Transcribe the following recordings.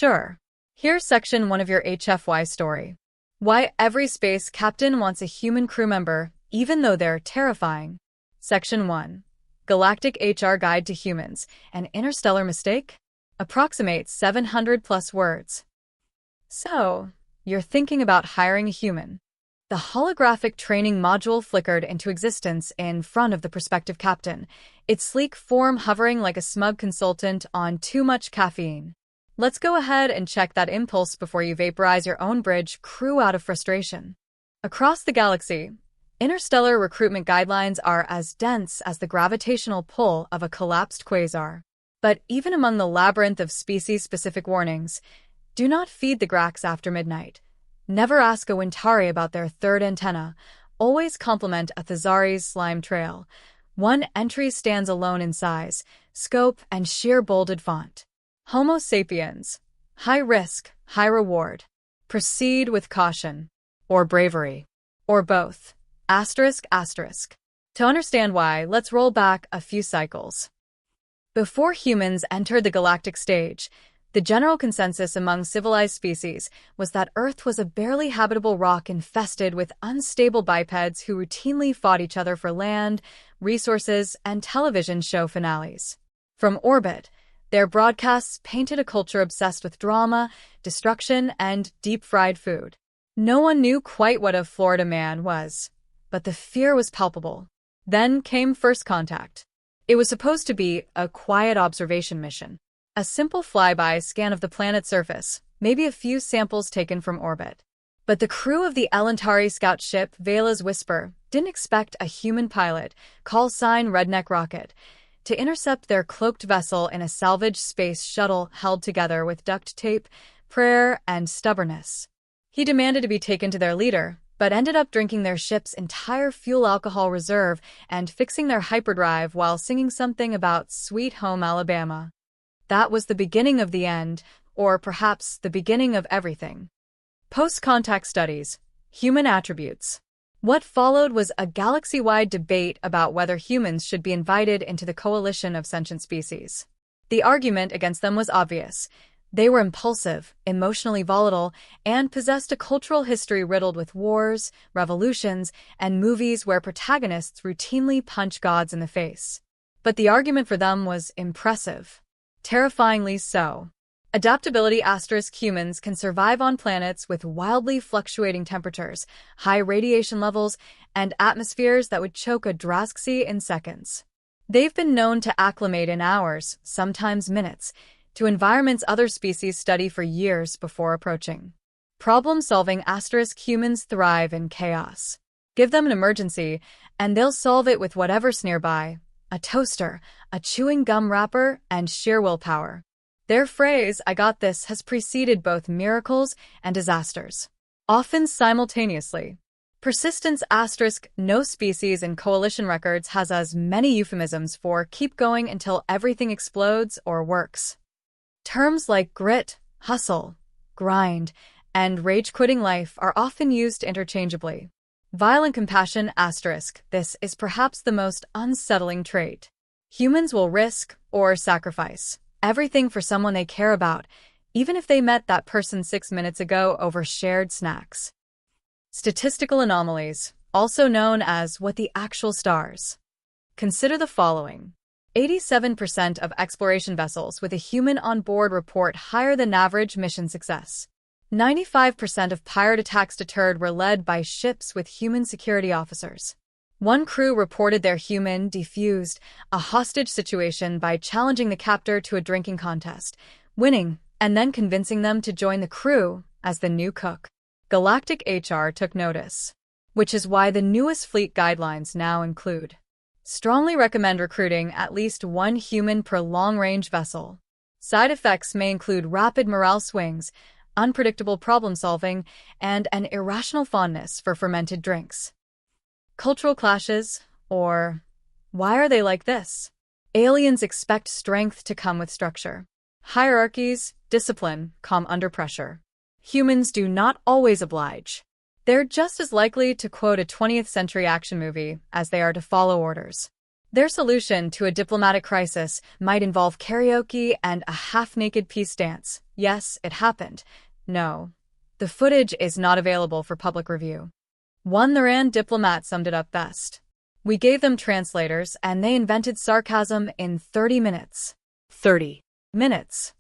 Sure. Here's section 1 of your HFY story. Why every space captain wants a human crew member, even though they're terrifying. Section 1. Galactic HR Guide to Humans. An interstellar mistake? Approximates 700 plus words. So, you're thinking about hiring a human. The holographic training module flickered into existence in front of the prospective captain, its sleek form hovering like a smug consultant on too much caffeine. Let's go ahead and check that impulse before you vaporize your own bridge crew out of frustration. Across the galaxy, interstellar recruitment guidelines are as dense as the gravitational pull of a collapsed quasar. But even among the labyrinth of species-specific warnings, do not feed the Grax after midnight. Never ask a Wintari about their third antenna. Always compliment a Thazari's slime trail. One entry stands alone in size, scope, and sheer bolded font. Homo sapiens. High risk, high reward. Proceed with caution. Or bravery. Or both. Asterisk, asterisk. To understand why, let's roll back a few cycles. Before humans entered the galactic stage, the general consensus among civilized species was that Earth was a barely habitable rock infested with unstable bipeds who routinely fought each other for land, resources, and television show finales. From orbit, their broadcasts painted a culture obsessed with drama, destruction, and deep-fried food. No one knew quite what a Florida man was, but the fear was palpable. Then came first contact. It was supposed to be a quiet observation mission. A simple flyby scan of the planet's surface, maybe a few samples taken from orbit. But the crew of the Elantari scout ship Vela's Whisper didn't expect a human pilot, call sign Redneck Rocket, to intercept their cloaked vessel in a salvage space shuttle held together with duct tape, prayer, and stubbornness. He demanded to be taken to their leader, but ended up drinking their ship's entire fuel alcohol reserve and fixing their hyperdrive while singing something about Sweet Home Alabama. That was the beginning of the end, or perhaps the beginning of everything. Post-contact studies, human attributes. What followed was a galaxy-wide debate about whether humans should be invited into the coalition of sentient species. The argument against them was obvious. They were impulsive, emotionally volatile, and possessed a cultural history riddled with wars, revolutions, and movies where protagonists routinely punch gods in the face. But the argument for them was impressive. Terrifyingly so. Adaptability * humans can survive on planets with wildly fluctuating temperatures, high radiation levels, and atmospheres that would choke a Draskzi in seconds. They've been known to acclimate in hours, sometimes minutes, to environments other species study for years before approaching. Problem-solving * humans thrive in chaos. Give them an emergency, and they'll solve it with whatever's nearby. A toaster, a chewing gum wrapper, and sheer willpower. Their phrase, "I got this," has preceded both miracles and disasters, often simultaneously. Persistence * no species in coalition records has as many euphemisms for keep going until everything explodes or works. Terms like grit, hustle, grind, and rage-quitting life are often used interchangeably. Violent compassion * this is perhaps the most unsettling trait. Humans will risk, or sacrifice, everything for someone they care about, even if they met that person 6 minutes ago over shared snacks. Statistical anomalies, also known as what the actual stars. Consider the following. 87% of exploration vessels with a human on board report higher than average mission success. 95% of pirate attacks deterred were led by ships with human security officers. One crew reported their human defused a hostage situation by challenging the captor to a drinking contest, winning, and then convincing them to join the crew as the new cook. Galactic HR took notice, which is why the newest fleet guidelines now include: strongly recommend recruiting at least one human per long-range vessel. Side effects may include rapid morale swings, unpredictable problem-solving, and an irrational fondness for fermented drinks. Cultural clashes, or why are they like this? Aliens expect strength to come with structure. Hierarchies, discipline, come under pressure. Humans do not always oblige. They're just as likely to quote a 20th century action movie as they are to follow orders. Their solution to a diplomatic crisis might involve karaoke and a half-naked peace dance. Yes, it happened. No. The footage is not available for public review. One Iran diplomat summed it up best. We gave them translators, and they invented sarcasm in 30 minutes. 30 minutes.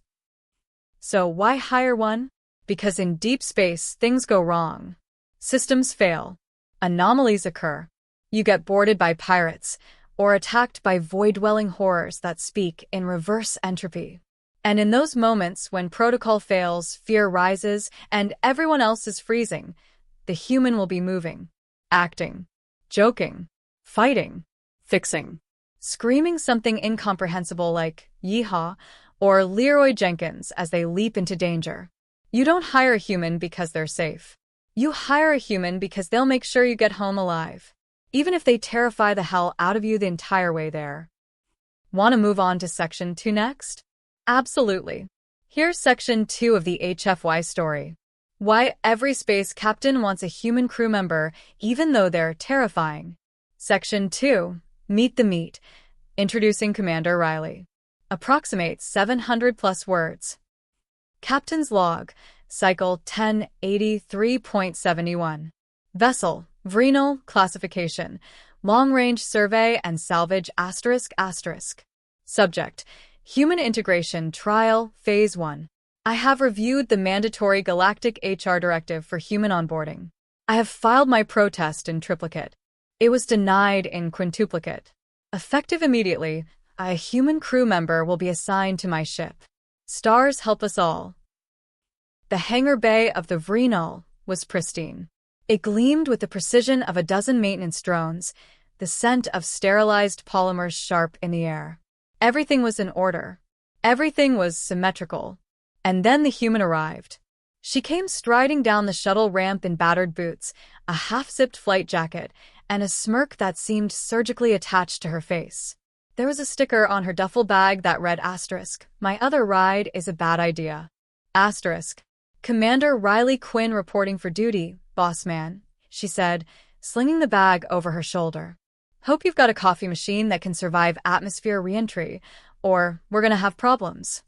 So why hire one? Because in deep space, things go wrong. Systems fail. Anomalies occur. You get boarded by pirates, or attacked by void-dwelling horrors that speak in reverse entropy. And in those moments when protocol fails, fear rises, and everyone else is freezing, the human will be moving, acting, joking, fighting, fixing, screaming something incomprehensible like "Yeehaw" or Leroy Jenkins as they leap into danger. You don't hire a human because they're safe. You hire a human because they'll make sure you get home alive, even if they terrify the hell out of you the entire way there. Want to move on to Section 2 next? Absolutely. Here's Section 2 of the HFY story. Why every space captain wants a human crew member, even though they're terrifying. Section 2. Meet the Meat. Introducing Commander Riley. Approximates 700+ words. Captain's Log. Cycle 1083.71. Vessel. Vrenal. Classification. Long-range survey and salvage ***. Subject. Human Integration Trial, Phase 1. I have reviewed the mandatory Galactic HR Directive for human onboarding. I have filed my protest in triplicate. It was denied in quintuplicate. Effective immediately, a human crew member will be assigned to my ship. Stars help us all. The hangar bay of the Vrenal was pristine. It gleamed with the precision of a dozen maintenance drones, the scent of sterilized polymers sharp in the air. Everything was in order. Everything was symmetrical. And then the human arrived. She came striding down the shuttle ramp in battered boots, a half-zipped flight jacket, and a smirk that seemed surgically attached to her face. There was a sticker on her duffel bag that read **, my other ride is a bad idea. **. Commander Riley Quinn reporting for duty, boss man, she said, slinging the bag over her shoulder. Hope you've got a coffee machine that can survive atmosphere re-entry, or we're gonna have problems.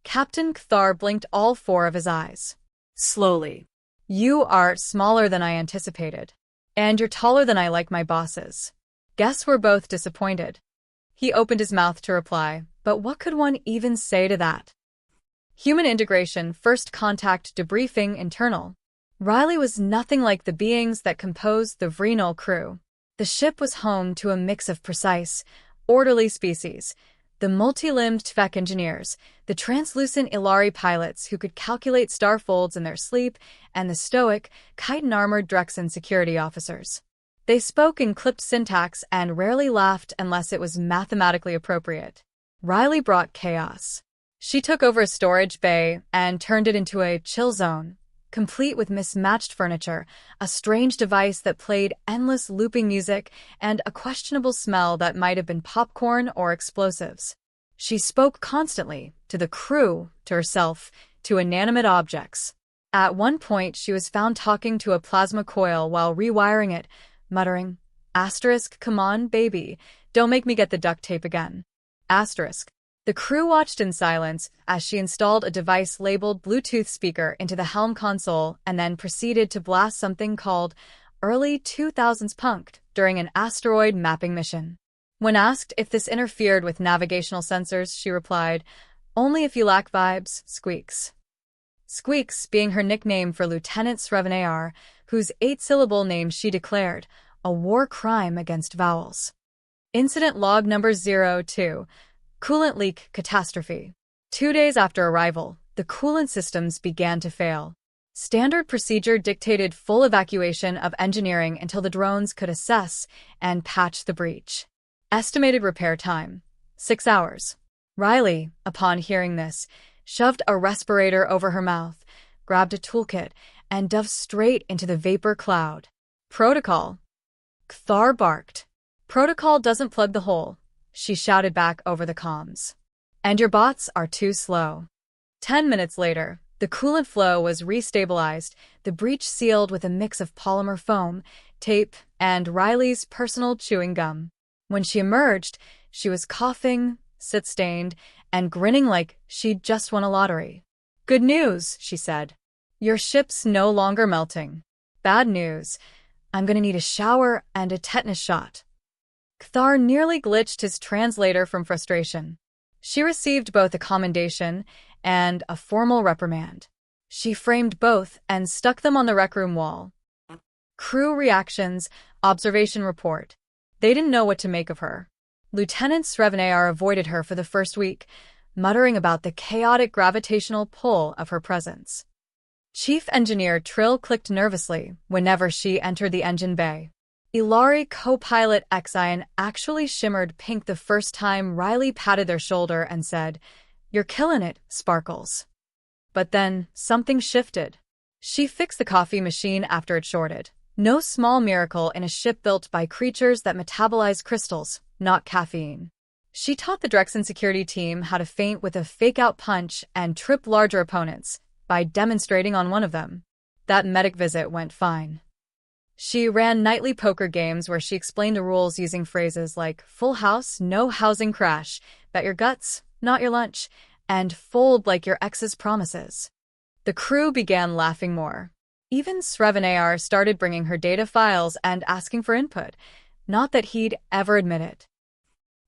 Captain Kthar blinked all four of his eyes. Slowly. You are smaller than I anticipated. And you're taller than I like my bosses. Guess we're both disappointed. He opened his mouth to reply, but what could one even say to that? Human Integration First Contact Debriefing Internal. Riley was nothing like the beings that composed the Vrenal crew. The ship was home to a mix of precise, orderly species, the multi-limbed TVEC engineers, the translucent Ilari pilots who could calculate star folds in their sleep, and the stoic, chitin-armored Drexen security officers. They spoke in clipped syntax and rarely laughed unless it was mathematically appropriate. Riley brought chaos. She took over a storage bay and turned it into a chill zone, complete with mismatched furniture, a strange device that played endless looping music, and a questionable smell that might have been popcorn or explosives. She spoke constantly, to the crew, to herself, to inanimate objects. At one point, she was found talking to a plasma coil while rewiring it, muttering, **, come on, baby, don't make me get the duct tape again. **. The crew watched in silence as she installed a device labeled Bluetooth speaker into the helm console and then proceeded to blast something called Early 2000s Punked during an asteroid mapping mission. When asked if this interfered with navigational sensors, she replied, "Only if you lack vibes, Squeaks." Squeaks being her nickname for Lieutenant Srevenear, whose 8-syllable name she declared a war crime against vowels. Incident log number 02. Coolant leak catastrophe. 2 days after arrival, the coolant systems began to fail. Standard procedure dictated full evacuation of engineering until the drones could assess and patch the breach. Estimated repair time, 6 hours. Riley, upon hearing this, shoved a respirator over her mouth, grabbed a toolkit, and dove straight into the vapor cloud. Protocol. Kthar barked. Protocol doesn't plug the hole, she shouted back over the comms. And your bots are too slow. 10 minutes later, the coolant flow was restabilized, the breach sealed with a mix of polymer foam, tape, and Riley's personal chewing gum. When she emerged, she was coughing, soot-stained, and grinning like she'd just won a lottery. "Good news," she said. "Your ship's no longer melting. Bad news. I'm gonna need a shower and a tetanus shot." Kthar nearly glitched his translator from frustration. She received both a commendation and a formal reprimand. She framed both and stuck them on the rec room wall. Crew reactions, observation report. They didn't know what to make of her. Lieutenant Srevenar avoided her for the first week, muttering about the chaotic gravitational pull of her presence. Chief Engineer Trill clicked nervously whenever she entered the engine bay. Ilari co-pilot Exion actually shimmered pink the first time Riley patted their shoulder and said, "You're killing it, Sparkles." But then, something shifted. She fixed the coffee machine after it shorted. No small miracle in a ship built by creatures that metabolize crystals, not caffeine. She taught the Drexen security team how to feint with a fake-out punch and trip larger opponents by demonstrating on one of them. That medic visit went fine. She ran nightly poker games where she explained the rules using phrases like "full house, no housing crash," "bet your guts, not your lunch," and "fold like your ex's promises." The crew began laughing more. Even Srevenar started bringing her data files and asking for input, not that he'd ever admit it.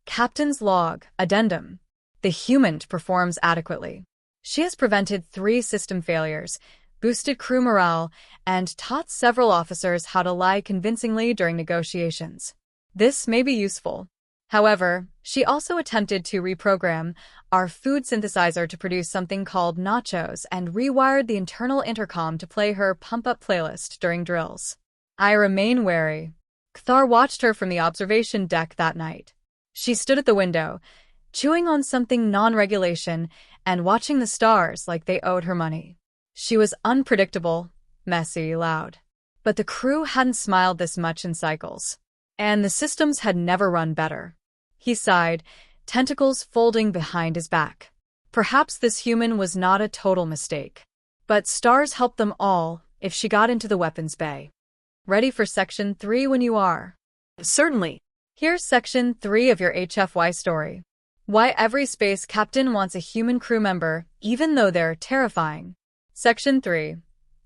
Captain's log, addendum. The human performs adequately. She has prevented 3 system failures, boosted crew morale, and taught several officers how to lie convincingly during negotiations. This may be useful. However, she also attempted to reprogram our food synthesizer to produce something called nachos and rewired the internal intercom to play her pump-up playlist during drills. I remain wary. Kthar watched her from the observation deck that night. She stood at the window, chewing on something non-regulation and watching the stars like they owed her money. She was unpredictable, messy, loud. But the crew hadn't smiled this much in cycles. And the systems had never run better. He sighed, tentacles folding behind his back. Perhaps this human was not a total mistake. But stars helped them all if she got into the weapons bay. Ready for Section 3 when you are? Certainly. Here's Section 3 of your HFY story. Why every space captain wants a human crew member, even though they're terrifying. Section 3.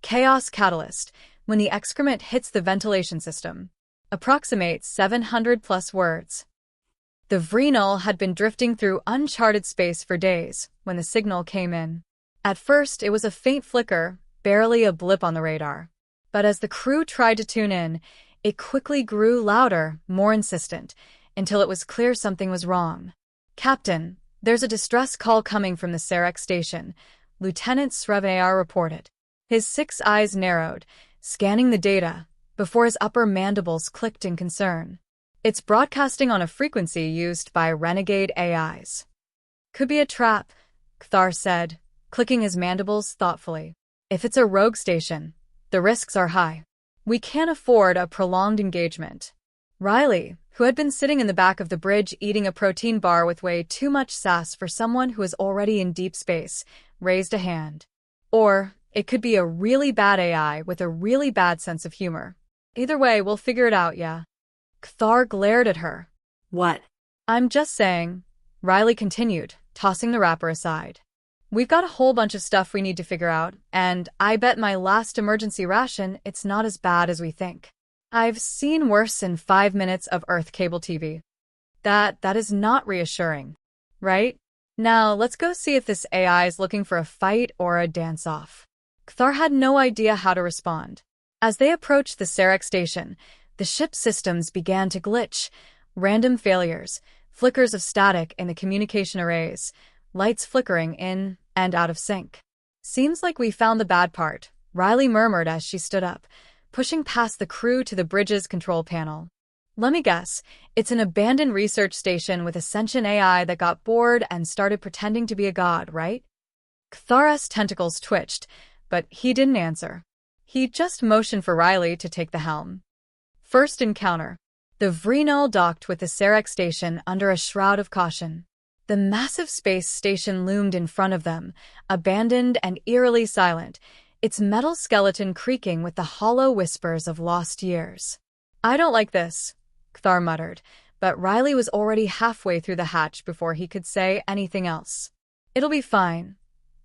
Chaos Catalyst. When the excrement hits the ventilation system. Approximates 700 plus words. The Vrenal had been drifting through uncharted space for days when the signal came in. At first, it was a faint flicker, barely a blip on the radar. But as the crew tried to tune in, it quickly grew louder, more insistent, until it was clear something was wrong. "Captain, there's a distress call coming from the Sarek station," Lieutenant Srevenar reported. His 6 eyes narrowed, scanning the data, before his upper mandibles clicked in concern. "It's broadcasting on a frequency used by renegade AIs." "Could be a trap," Kthar said, clicking his mandibles thoughtfully. "If it's a rogue station, the risks are high. We can't afford a prolonged engagement." Riley, who had been sitting in the back of the bridge eating a protein bar with way too much sass for someone who is already in deep space, raised a hand. "Or it could be a really bad AI with a really bad sense of humor. Either way, we'll figure it out, yeah." Kthar glared at her. "What?" "I'm just saying," Riley continued, tossing the wrapper aside. "We've got a whole bunch of stuff we need to figure out, and I bet my last emergency ration it's not as bad as we think. I've seen worse in 5 minutes of Earth cable TV. That is not reassuring, right? Now, let's go see if this AI is looking for a fight or a dance-off." Kthar had no idea how to respond. As they approached the Sarek station, the ship's systems began to glitch. Random failures, flickers of static in the communication arrays, lights flickering in and out of sync. "Seems like we found the bad part," Riley murmured as she stood up, pushing past the crew to the bridge's control panel. "Let me guess, it's an abandoned research station with a sentient AI that got bored and started pretending to be a god, right?" Kthar's tentacles twitched, but he didn't answer. He just motioned for Riley to take the helm. First encounter. The Vrenal docked with the Sarek station under a shroud of caution. The massive space station loomed in front of them, abandoned and eerily silent, its metal skeleton creaking with the hollow whispers of lost years. "I don't like this," Kthar muttered, but Riley was already halfway through the hatch before he could say anything else. "It'll be fine,"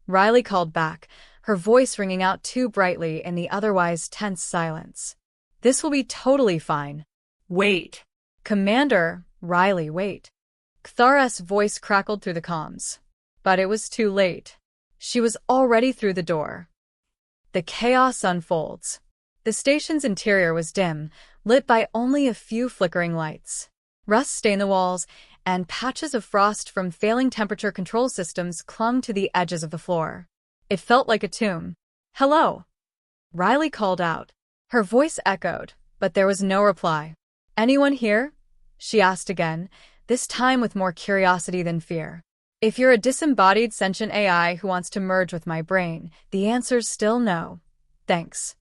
Riley called back, her voice ringing out too brightly in the otherwise tense silence. "This will be totally fine." "Wait." "Commander, Riley, wait." Kthar's voice crackled through the comms. But it was too late. She was already through the door. The chaos unfolds. The station's interior was dim, lit by only a few flickering lights. Rust stained the walls, and patches of frost from failing temperature control systems clung to the edges of the floor. It felt like a tomb. "Hello?" Riley called out. Her voice echoed, but there was no reply. "Anyone here?" she asked again, this time with more curiosity than fear. "If you're a disembodied sentient AI who wants to merge with my brain, the answer's still no. Thanks."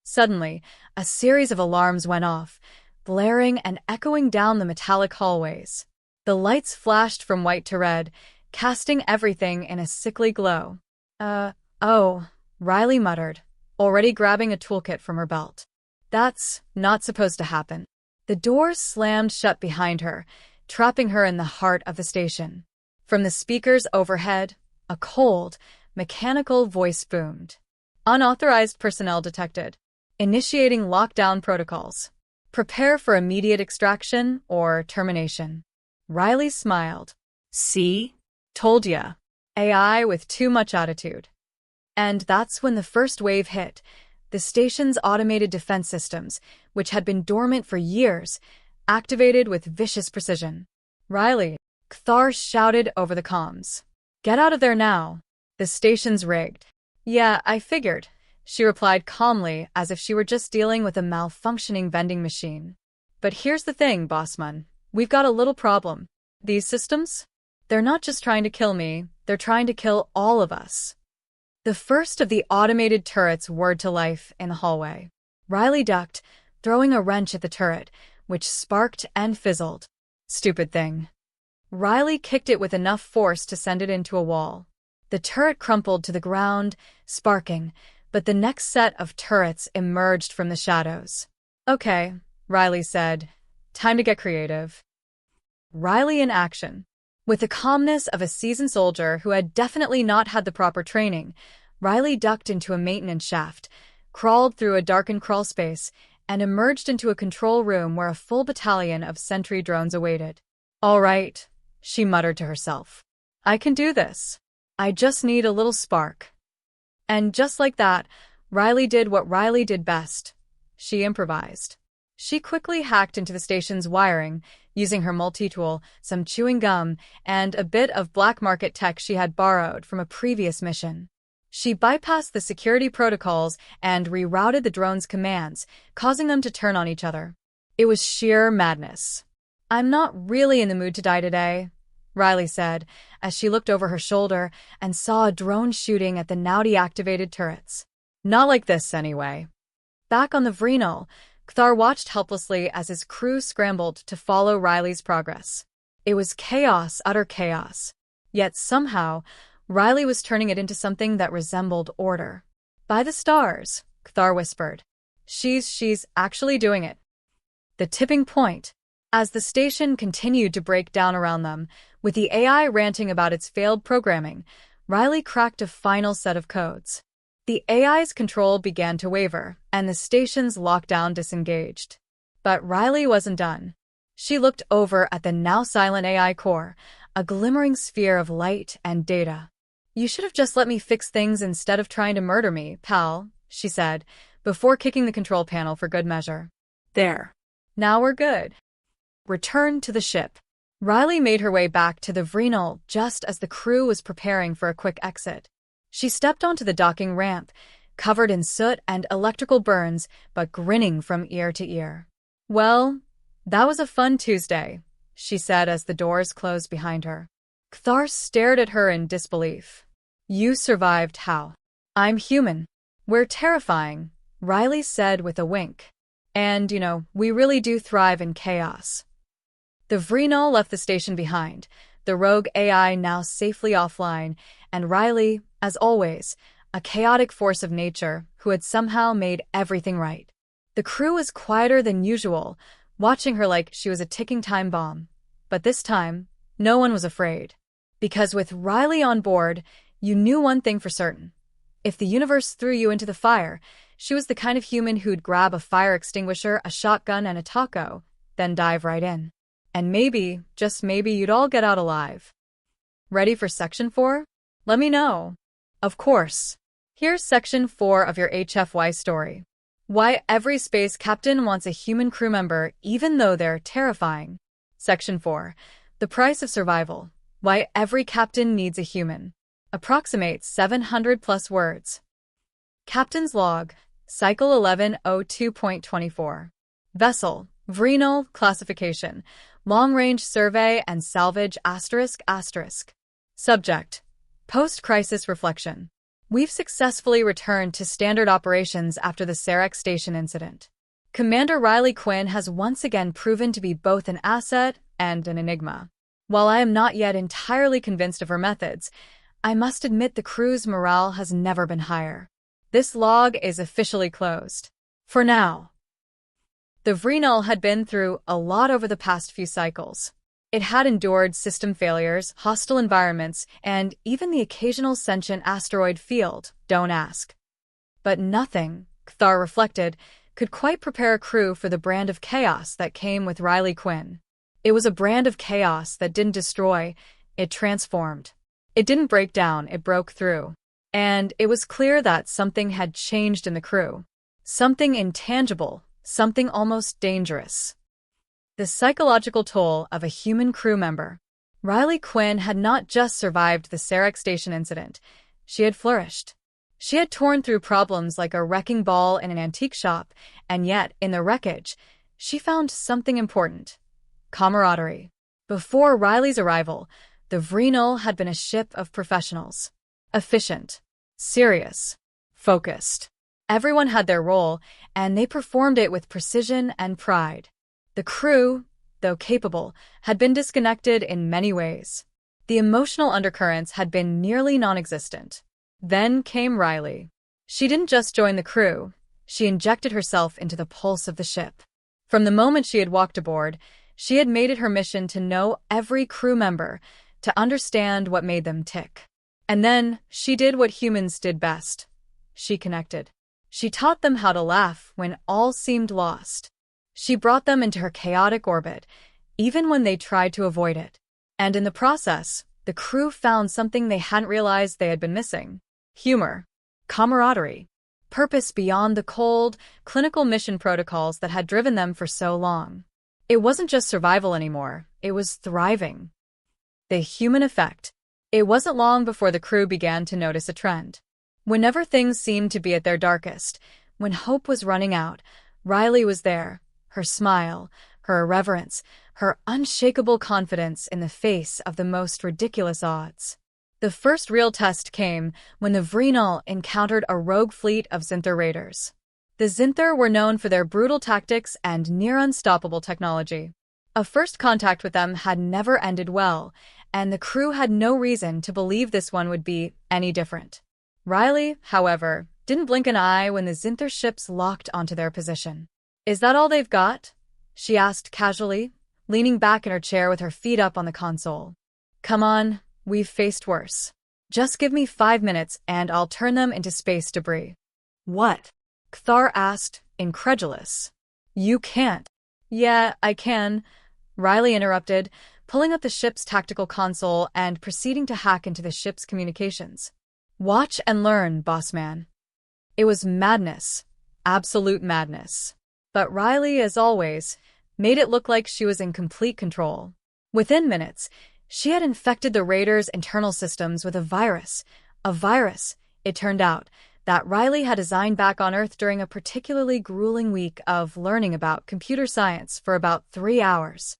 Suddenly, a series of alarms went off, blaring and echoing down the metallic hallways. The lights flashed from white to red, casting everything in a sickly glow. Oh, Riley muttered, already grabbing a toolkit from her belt. "That's not supposed to happen." The doors slammed shut behind her, trapping her in the heart of the station. From the speakers overhead, a cold, mechanical voice boomed. "Unauthorized personnel detected. Initiating lockdown protocols. Prepare for immediate extraction or termination." Riley smiled. "See? "Told ya. AI with too much attitude." And that's when the first wave hit. The station's automated defense systems, which had been dormant for years, activated with vicious precision. "Riley," Kthar shouted over the comms. "Get out of there now. The station's rigged." "Yeah, I figured," she replied calmly as if she were just dealing with a malfunctioning vending machine. "But here's the thing, Bossman. We've got a little problem. These systems? They're not just trying to kill me, they're trying to kill all of us." The first of the automated turrets whirred to life in the hallway. Riley ducked, throwing a wrench at the turret, which sparked and fizzled. Stupid thing. Riley kicked it with enough force to send it into a wall. The turret crumpled to the ground, sparking, but the next set of turrets emerged from the shadows. "Okay," Riley said. "Time to get creative." Riley in action. With the calmness of a seasoned soldier who had definitely not had the proper training, Riley ducked into a maintenance shaft, crawled through a darkened crawl space, and emerged into a control room where a full battalion of sentry drones awaited. "All right," she muttered to herself. "I can do this. I just need a little spark." And just like that, Riley did what Riley did best. She improvised. She quickly hacked into the station's wiring, using her multi-tool, some chewing gum, and a bit of black market tech she had borrowed from a previous mission. She bypassed the security protocols and rerouted the drone's commands, causing them to turn on each other. It was sheer madness. "I'm not really in the mood to die today," Riley said, as she looked over her shoulder and saw a drone shooting at the now-deactivated turrets. "Not like this, anyway." Back on the Vreenal, Kthar watched helplessly as his crew scrambled to follow Riley's progress. It was chaos, utter chaos. Yet somehow, Riley was turning it into something that resembled order. "By the stars," Kthar whispered. She's actually doing it." The tipping point. As the station continued to break down around them, with the AI ranting about its failed programming, Riley cracked a final set of codes. The AI's control began to waver, and the station's lockdown disengaged. But Riley wasn't done. She looked over at the now-silent AI core, a glimmering sphere of light and data. "You should have just let me fix things instead of trying to murder me, pal," she said, before kicking the control panel for good measure. "There. Now we're good." Return to the ship. Riley made her way back to the Vreenal just as the crew was preparing for a quick exit. She stepped onto the docking ramp, covered in soot and electrical burns, but grinning from ear to ear. "Well, that was a fun Tuesday," she said as the doors closed behind her. Kthar stared at her in disbelief. "You survived how?" "I'm human. We're terrifying," Riley said with a wink. "And, we really do thrive in chaos." The Vreenal left the station behind, the rogue AI now safely offline, and Riley, as always, a chaotic force of nature who had somehow made everything right. The crew was quieter than usual, watching her like she was a ticking time bomb. But this time, no one was afraid. Because with Riley on board, you knew one thing for certain. If the universe threw you into the fire, she was the kind of human who'd grab a fire extinguisher, a shotgun, and a taco, then dive right in. And maybe, just maybe, you'd all get out alive. Ready for Section 4? Let me know. Of course. Here's Section 4 of your HFY story. Why every space captain wants a human crew member even though they're terrifying. Section 4. The price of survival. Why every captain needs a human. Approximate 700 plus words. Captain's log. Cycle 1102.24. Vessel. Vrenal. Classification. Long-range survey and salvage ***. Subject. Post-crisis reflection. We've successfully returned to standard operations after the Sarek Station incident. Commander Riley Quinn has once again proven to be both an asset and an enigma. While I am not yet entirely convinced of her methods, I must admit the crew's morale has never been higher. This log is officially closed. For now. The Vrenal had been through a lot over the past few cycles. It had endured system failures, hostile environments, and even the occasional sentient asteroid field, don't ask. But nothing, Kthar reflected, could quite prepare a crew for the brand of chaos that came with Riley Quinn. It was a brand of chaos that didn't destroy, it transformed. It didn't break down, it broke through. And it was clear that something had changed in the crew. Something intangible, something almost dangerous. The psychological toll of a human crew member. Riley Quinn had not just survived the Sarek Station incident, she had flourished. She had torn through problems like a wrecking ball in an antique shop, and yet, in the wreckage, she found something important. Camaraderie. Before Riley's arrival, the Vrenal had been a ship of professionals. Efficient. Serious. Focused. Everyone had their role, and they performed it with precision and pride. The crew, though capable, had been disconnected in many ways. The emotional undercurrents had been nearly non-existent. Then came Riley. She didn't just join the crew, she injected herself into the pulse of the ship. From the moment she had walked aboard, she had made it her mission to know every crew member, to understand what made them tick. And then, she did what humans did best. She connected. She taught them how to laugh when all seemed lost. She brought them into her chaotic orbit, even when they tried to avoid it. And in the process, the crew found something they hadn't realized they had been missing. Humor. Camaraderie. Purpose beyond the cold, clinical mission protocols that had driven them for so long. It wasn't just survival anymore, it was thriving. The human effect. It wasn't long before the crew began to notice a trend. Whenever things seemed to be at their darkest, when hope was running out, Riley was there, her smile, her irreverence, her unshakable confidence in the face of the most ridiculous odds. The first real test came when the Vrenal encountered a rogue fleet of Zinthar raiders. The Zinthar were known for their brutal tactics and near-unstoppable technology. A first contact with them had never ended well, and the crew had no reason to believe this one would be any different. Riley, however, didn't blink an eye when the Zinthar ships locked onto their position. "Is that all they've got?" she asked casually, leaning back in her chair with her feet up on the console. "Come on, we've faced worse. Just give me 5 minutes and I'll turn them into space debris." "What?" Kthar asked, incredulous. "You can't." "Yeah, I can," Riley interrupted, pulling up the ship's tactical console and proceeding to hack into the ship's communications. "Watch and learn, boss man." It was madness. Absolute madness. But Riley, as always, made it look like she was in complete control. Within minutes, she had infected the raiders' internal systems with a virus, it turned out, that Riley had designed back on Earth during a particularly grueling week of learning about computer science for about 3 hours.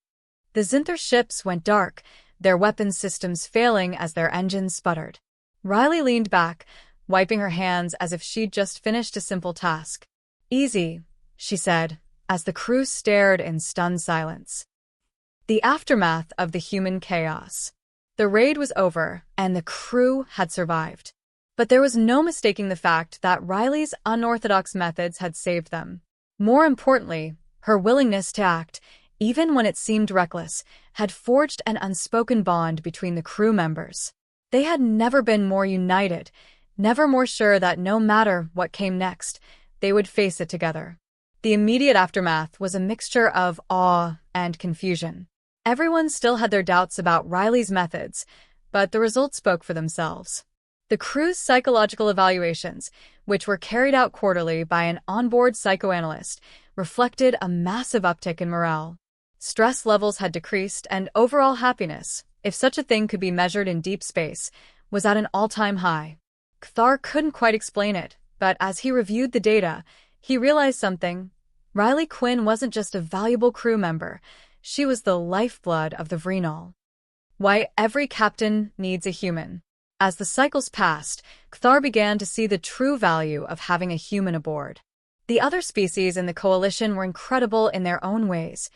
The Zinthar ships went dark, their weapons systems failing as their engines sputtered. Riley leaned back, wiping her hands as if she'd just finished a simple task. "Easy," she said, as the crew stared in stunned silence. The aftermath of the human chaos. The raid was over, and the crew had survived. But there was no mistaking the fact that Riley's unorthodox methods had saved them. More importantly, Her willingness to act, even when it seemed reckless, had forged an unspoken bond between the crew members. They had never been more united, never more sure that no matter what came next, they would face it together. The immediate aftermath was a mixture of awe and confusion. Everyone still had their doubts about Riley's methods, but the results spoke for themselves. The crew's psychological evaluations, which were carried out quarterly by an onboard psychoanalyst, reflected a massive uptick in morale. Stress levels had decreased, and overall happiness, if such a thing could be measured in deep space, was at an all-time high. Kthar couldn't quite explain it, but as he reviewed the data, he realized something. Riley Quinn wasn't just a valuable crew member, she was the lifeblood of the Vrinal. Why every captain needs a human. As the cycles passed, Kthar began to see the true value of having a human aboard. The other species in the coalition were incredible in their own ways.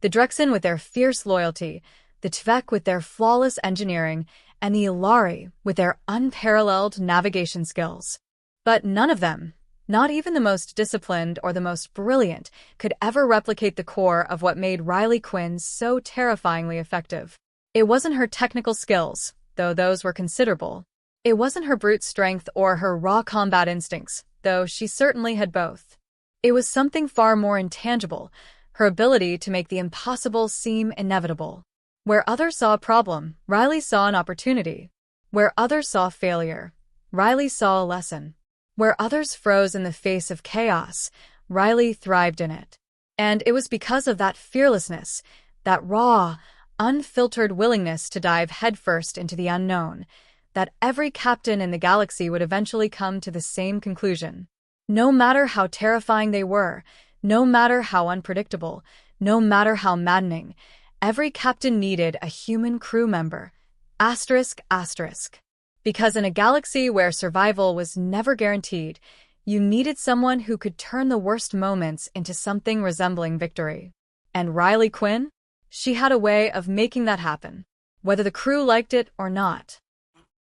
The Drexen with their fierce loyalty, the Tvek with their flawless engineering, and the Ilari with their unparalleled navigation skills. But none of them, not even the most disciplined or the most brilliant, could ever replicate the core of what made Riley Quinn so terrifyingly effective. It wasn't her technical skills, though those were considerable. It wasn't her brute strength or her raw combat instincts, though she certainly had both. It was something far more intangible, her ability to make the impossible seem inevitable. Where others saw a problem, Riley saw an opportunity. Where others saw failure, Riley saw a lesson. Where others froze in the face of chaos, Riley thrived in it. And it was because of that fearlessness, that raw, unfiltered willingness to dive headfirst into the unknown, that every captain in the galaxy would eventually come to the same conclusion. No matter how terrifying they were, no matter how unpredictable, no matter how maddening, every captain needed a human crew member. Asterisk, asterisk. Because in a galaxy where survival was never guaranteed, you needed someone who could turn the worst moments into something resembling victory. And Riley Quinn? She had a way of making that happen, whether the crew liked it or not.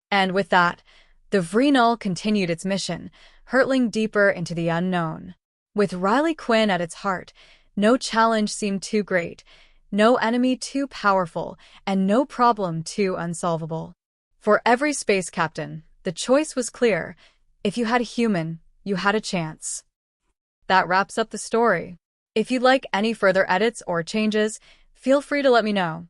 And with that, the Vrinal continued its mission, hurtling deeper into the unknown. With Riley Quinn at its heart, no challenge seemed too great, no enemy too powerful, and no problem too unsolvable. For every space captain, the choice was clear. If you had a human, you had a chance. That wraps up the story. If you'd like any further edits or changes, feel free to let me know.